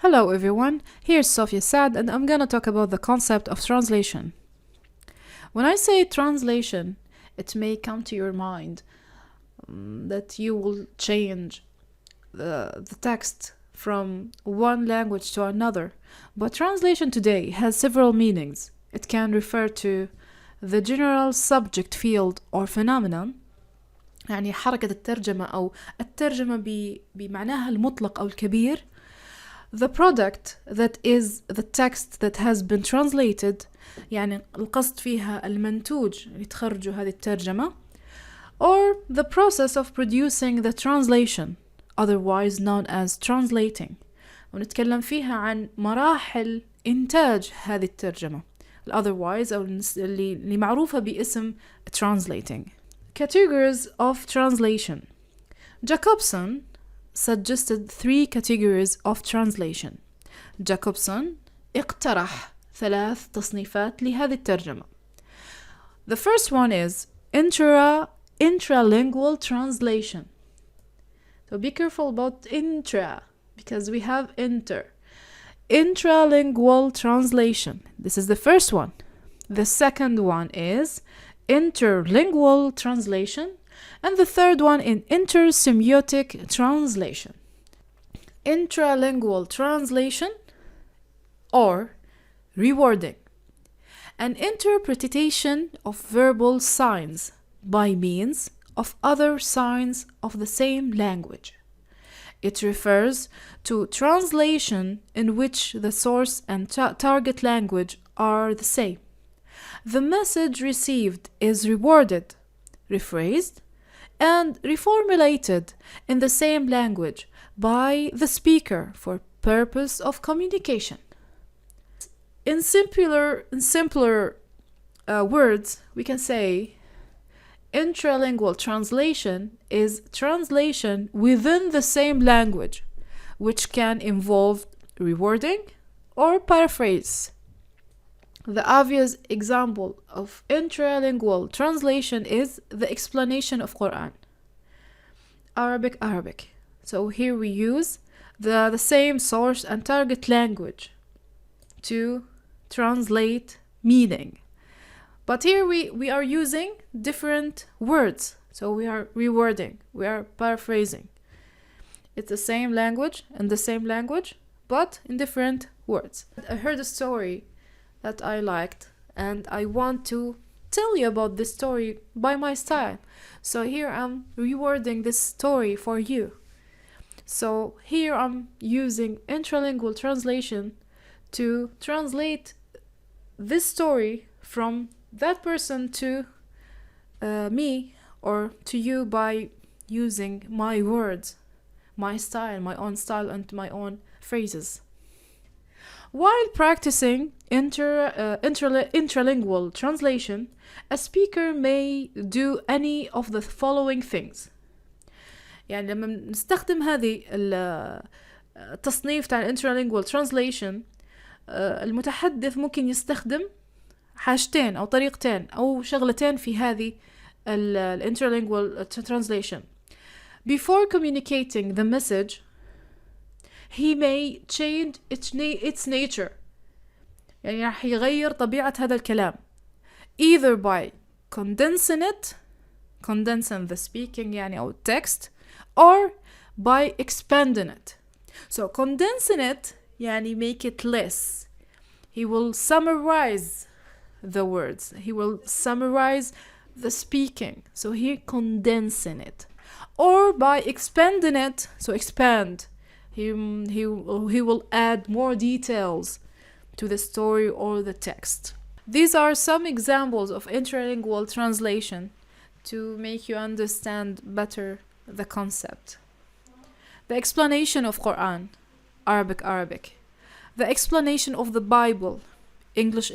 Hello everyone, here's Sofia Saad and I'm gonna talk about the concept of translation. When I say translation, it may come to your mind that you will change the text from one language to another. But translation today has several meanings. It can refer to the general subject field or phenomenon. يعني حركة الترجمة أو الترجمة بمعناها المطلق أو الكبير. The product that is the text that has been translated يعني القصد فيها المنتوج اللي تخرجوا هذه الترجمة or the process of producing the translation otherwise known as translating ونتكلم فيها عن مراحل إنتاج هذه الترجمة otherwise أو اللي معروفة باسم translating. Categories of translation. Jacobson suggested 3 categories of translation. Jacobson اقترح 3 تصنيفات لهذه الترجمة. The first one is intralingual translation. So be careful about intra because we have inter. Intralingual translation. This is the first one. The second one is interlingual translation. And the third one in intersemiotic translation. Intralingual translation or rewording. An interpretation of verbal signs by means of other signs of the same language. It refers to translation in which the source and target language are the same. The message received is reworded, rephrased, and reformulated in the same language by the speaker for purpose of communication. In simpler words, we can say intralingual translation is translation within the same language, which can involve rewording or paraphrase. The obvious example of intralingual translation is the explanation of Quran. Arabic. So here we use the same source and target language to translate meaning. But here we are using different words. So we are rewording, we are paraphrasing. It's the same language and the same language, but in different words. I heard a story that I liked and I want to tell you about this story by my style. So here I'm rewording this story for you. So here I'm using intralingual translation to translate this story from that person to me or to you by using my words, my style, my own style and my own phrases. While practicing intralingual translation, a speaker may do any of the following things. يعني لما نستخدم هذه التصنيف تاع intralingual translation المتحدث ممكن يستخدم حاجتين أو طريقتين أو شغلتين في هذه intralingual translation. Before communicating the message, he may change its nature. يعني راح يغير طبيعة هذا الكلام. Either by condensing the speaking يعني أو text, or by expanding it. So condensing it يعني make it less. He will summarize the words. He will summarize the speaking. So here condensing it. Or by expanding it, so expand. He will add more details to the story or the text. These are some examples of intralingual translation to make you understand better the concept. The explanation of Quran, Arabic. The explanation of the Bible, English.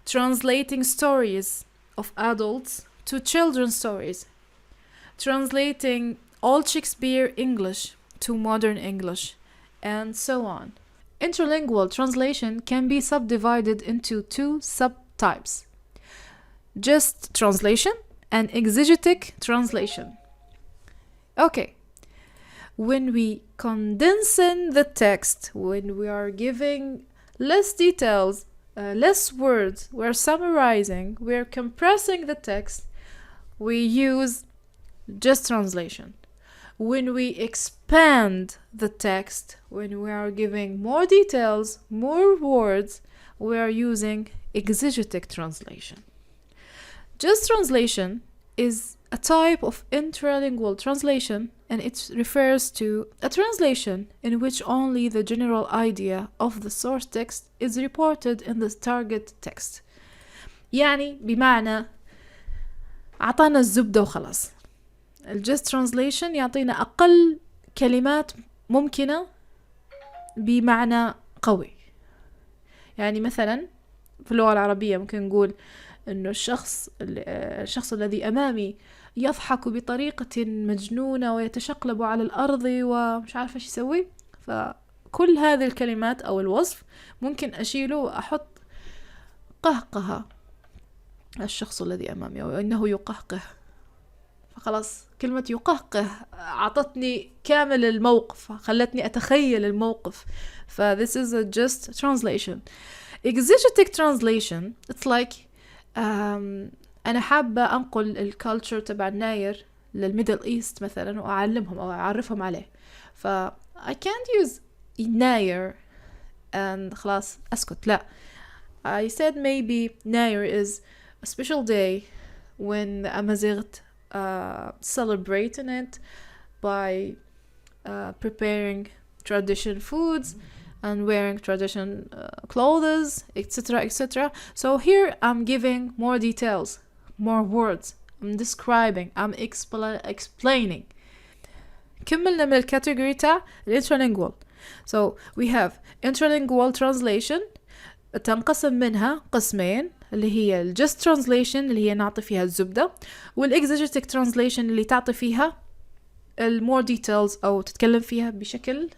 Translating stories of adults to children's stories. Translating Old Shakespeare English to modern English, and so on. Interlingual translation can be subdivided into 2 subtypes: just translation and exegetic translation. Okay, when we condensing the text, when we are giving less details, less words, we're summarizing, we're compressing the text, we use just translation. When we expand the text, when we are giving more details, more words, we are using exegetic translation. Just translation is a type of intralingual translation, and it refers to a translation in which only the general idea of the source text is reported in the target text. يعني بمعنى عطانا الزبدة وخلاص. الجست ترانسليشن يعطينا أقل كلمات ممكنة بمعنى قوي. يعني مثلا في اللغة العربية ممكن نقول إنه الشخص الذي أمامي يضحك بطريقة مجنونة ويتشقلب على الأرض ومش عارفة إيش يسوي. فكل هذه الكلمات أو الوصف ممكن أشيله وأحط قهقه الشخص الذي أمامي وإنه يقهقه. فخلاص كلمة يقهقه عطتني كامل الموقف، خلتني أتخيل الموقف. this is a just translation. Exegetic translation, it's like أنا حابة أنقل الكالتشر تبع الناير للميدل إيست مثلا وأعلمهم أو أعرفهم عليه. I can't use ناير and خلاص أسكت. لا, I said maybe ناير is a special day when the Amazight celebrating it by preparing tradition foods and wearing tradition clothes, etc., etc. So here I'm giving more details, more words. I'm describing, I'm explaining. كملنا من الكاتيجوري تاع الانترالينجوال. So we have intralingual translation تنقسم منها قسمين اللي هي الجست ترانسليشن اللي هي نعطي فيها الزبدة، والإكزيجيتك ترانسليشن اللي تعطي فيها المور ديتيلز أو تتكلم فيها بشكل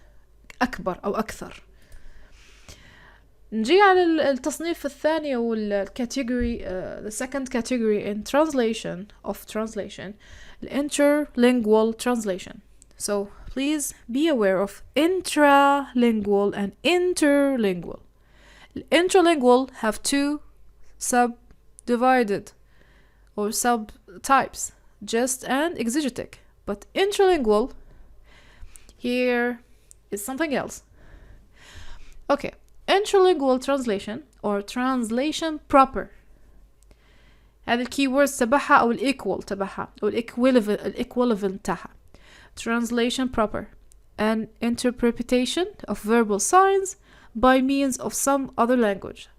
أكبر أو أكثر. نجي على التصنيف الثاني أو الكاتيجوري the second category in translation of translation, interlingual translation. So please be aware of intralingual and interlingual. Interlingual have two subdivided or subtypes, just and exegetic. But intralingual here is something else. Okay, intralingual translation or translation proper. هذه الكيوردز تبعها أو الإيكوال تبعها أو الإيكواليفنت تاعها. Translation proper, an interpretation of verbal signs by means of some other language.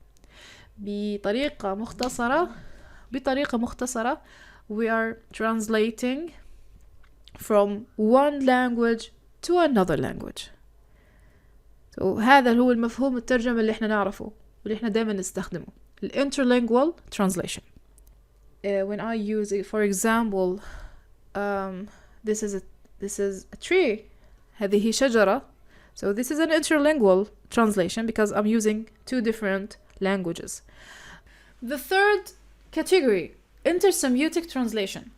بطريقة مختصرة we are translating from one language to another language. So هذا هو المفهوم الترجمة اللي احنا نعرفه واللي احنا دائما نستخدمه. Interlingual translation. When I use it, for example, this is a tree. هذه شجرة. So this is an interlingual translation because I'm using two different languages. The third category, intersemitic translation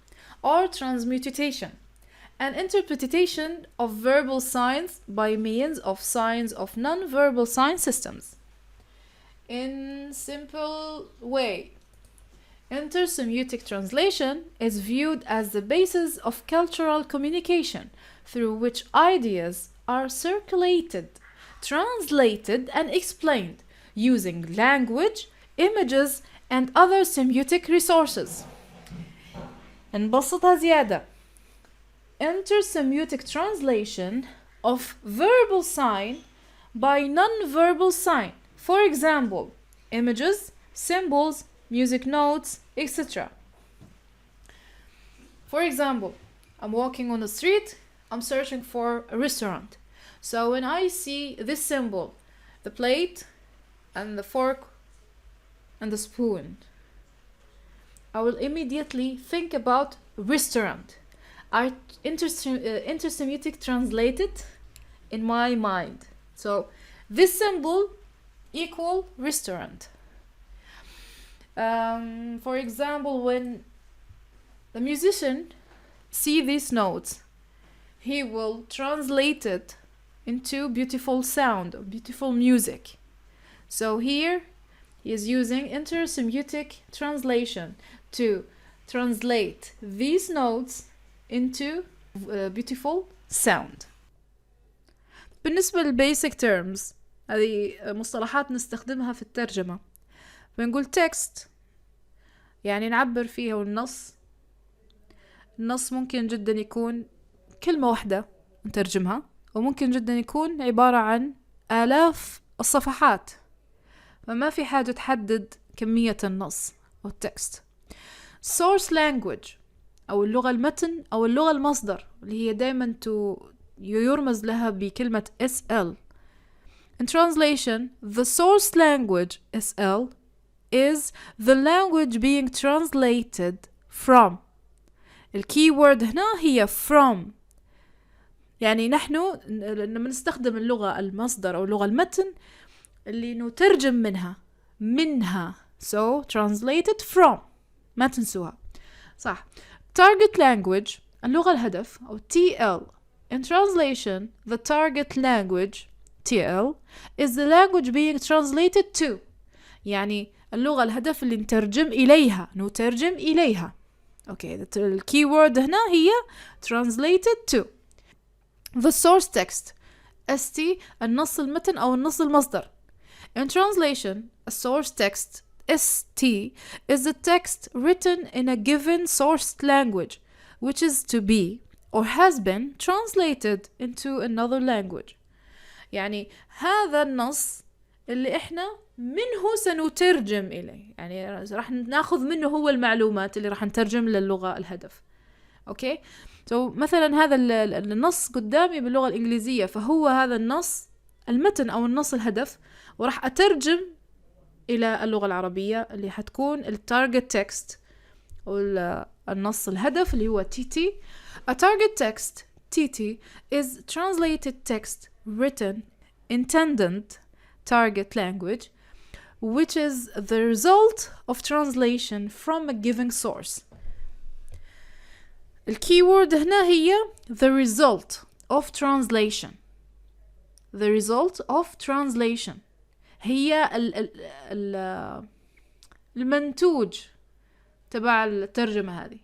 or transmutation, an interpretation of verbal signs by means of signs of non-verbal sign systems. In simple way, intersemitic translation is viewed as the basis of cultural communication through which ideas are circulated, translated, and explained using language, images, and other semiotic resources. نبسطها زيادة. Intersemiotic translation of verbal sign by non-verbal sign. For example, images, symbols, music notes, etc. For example, I'm walking on the street, I'm searching for a restaurant. So when I see this symbol, the plate and the fork and the spoon, I will immediately think about restaurant. I intersemitic translated in my mind. So this symbol equal restaurant. For example, when the musician see these notes, he will translate it into beautiful sound, beautiful music. So here he is using intersymbiotic translation to translate these notes into beautiful sound. بالنسبة للبيسك terms، هذه مصطلحات نستخدمها في الترجمة. بنقول text يعني نعبر فيها، والنص، النص ممكن جدا يكون كلمة واحدة نترجمها، وممكن جدا يكون عبارة عن آلاف الصفحات، فما في حاجة تحدد كمية النص أو التكست. source language أو اللغة المتن أو اللغة المصدر، اللي هي دايما يرمز لها بكلمة SL. In translation, the source language SL is the language being translated from. الكيورد هنا هي from. يعني نحن لما نستخدم اللغة المصدر أو اللغة المتن اللي نترجم منها so translated from، ما تنسوها. صح. target language اللغة الهدف أو TL. In translation, the target language TL is the language being translated to. يعني اللغة الهدف اللي نترجم إليها. Okay, the keyword هنا هي translated to. The source text ST النص المتن أو النص المصدر. In translation, a source text ST is the text written in a given source language, which is to be or has been translated into another language. يعني هذا النص اللي احنا منه سنترجم إليه، يعني راح ناخذ منه هو المعلومات اللي راح نترجم للغة الهدف. اوكي، مثلا هذا النص قدامي باللغة الإنجليزية، فهو هذا النص المتن أو النص الهدف، وراح أترجم إلى اللغة العربية اللي حتكون التارجت تكست أو النص الهدف اللي هو TT. A target text TT is translated text written intended target language, which is the result of translation from a given source. الكيورد هنا هي the result of translation. The result of translation هي المنتوج تبع الترجمة هذه.